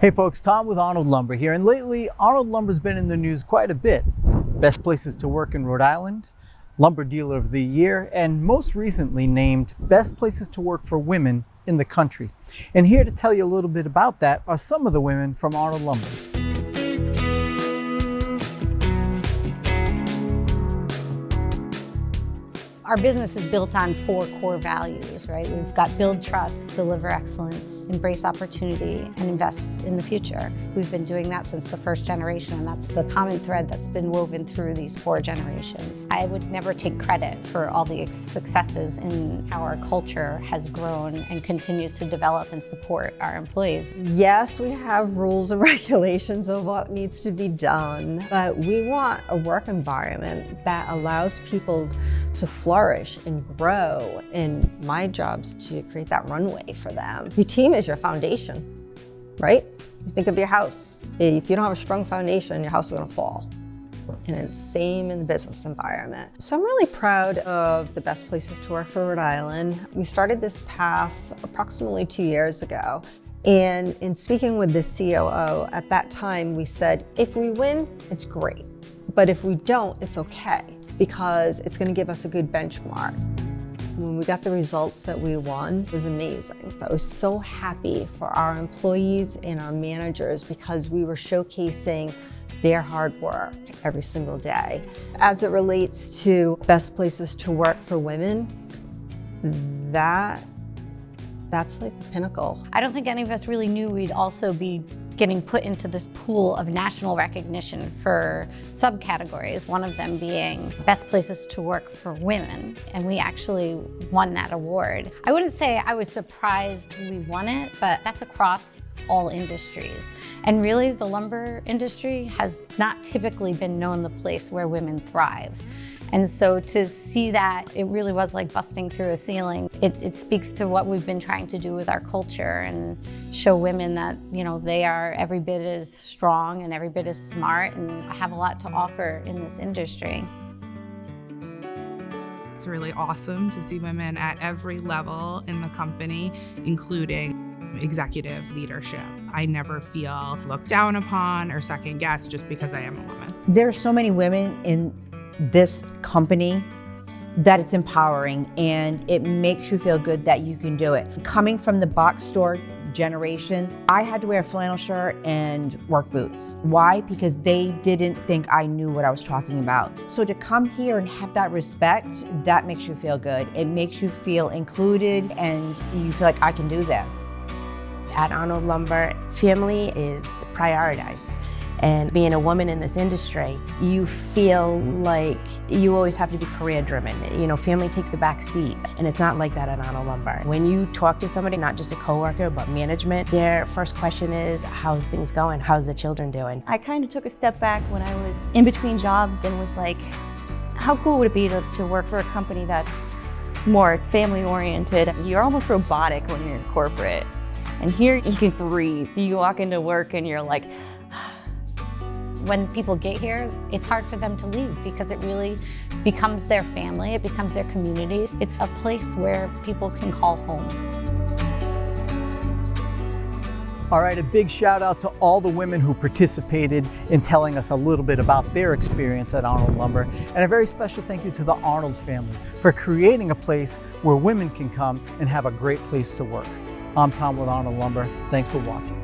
Hey folks, Tom with Arnold Lumber here, and lately Arnold Lumber's been in the news quite a bit. Best places to work in Rhode Island, Lumber Dealer of the Year, and most recently named Best Places to Work for Women in the country. And here to tell you a little bit about that are some of the women from Arnold Lumber. Our business is built on 4 core values, right? We've got build trust, deliver excellence, embrace opportunity, and invest in the future. We've been doing that since the first generation, and that's the common thread that's been woven through these 4 generations. I would never take credit for all the successes in how our culture has grown and continues to develop and support our employees. Yes, we have rules and regulations of what needs to be done, but we want a work environment that allows people to flourish and grow, and my job's to create that runway for them. Your team is your foundation, right? You think of your house. If you don't have a strong foundation, your house is gonna fall. And it's the same in the business environment. So I'm really proud of the Best Places to Work for Rhode Island. We started this path approximately 2 years ago. And in speaking with the COO, at that time we said, if we win, it's great. But if we don't, it's okay, because it's gonna give us a good benchmark. When we got the results that we won, it was amazing. I was so happy for our employees and our managers because we were showcasing their hard work every single day. As it relates to best places to work for women, that's like the pinnacle. I don't think any of us really knew we'd also be getting put into this pool of national recognition for subcategories, one of them being Best Places to Work for Women, and we actually won that award. I wouldn't say I was surprised we won it, but that's across all industries. And really, the lumber industry has not typically been known the place where women thrive. And so to see that, it really was like busting through a ceiling. It speaks to what we've been trying to do with our culture and show women that, you know, they are every bit as strong and every bit as smart and have a lot to offer in this industry. It's really awesome to see women at every level in the company, including executive leadership. I never feel looked down upon or second guessed just because I am a woman. There are so many women in this company that it's empowering, and it makes you feel good that you can do it. Coming from the box store generation, I had to wear a flannel shirt and work boots. Why? Because they didn't think I knew what I was talking about. So to come here and have that respect, that makes you feel good. It makes you feel included and you feel like I can do this. At Arnold Lumber, family is prioritized. And being a woman in this industry, you feel like you always have to be career driven. You know, family takes a back seat, and it's not like that at Arnold Lumber. When you talk to somebody, not just a coworker, but management, their first question is, how's things going? How's the children doing? I kind of took a step back when I was in between jobs and was like, how cool would it be to work for a company that's more family oriented? You're almost robotic when you're in corporate. And here you can breathe. You walk into work and you're like, when people get here, it's hard for them to leave because it really becomes their family, it becomes their community. It's a place where people can call home. All right, a big shout out to all the women who participated in telling us a little bit about their experience at Arnold Lumber, and a very special thank you to the Arnold family for creating a place where women can come and have a great place to work. I'm Tom with Arnold Lumber. Thanks for watching.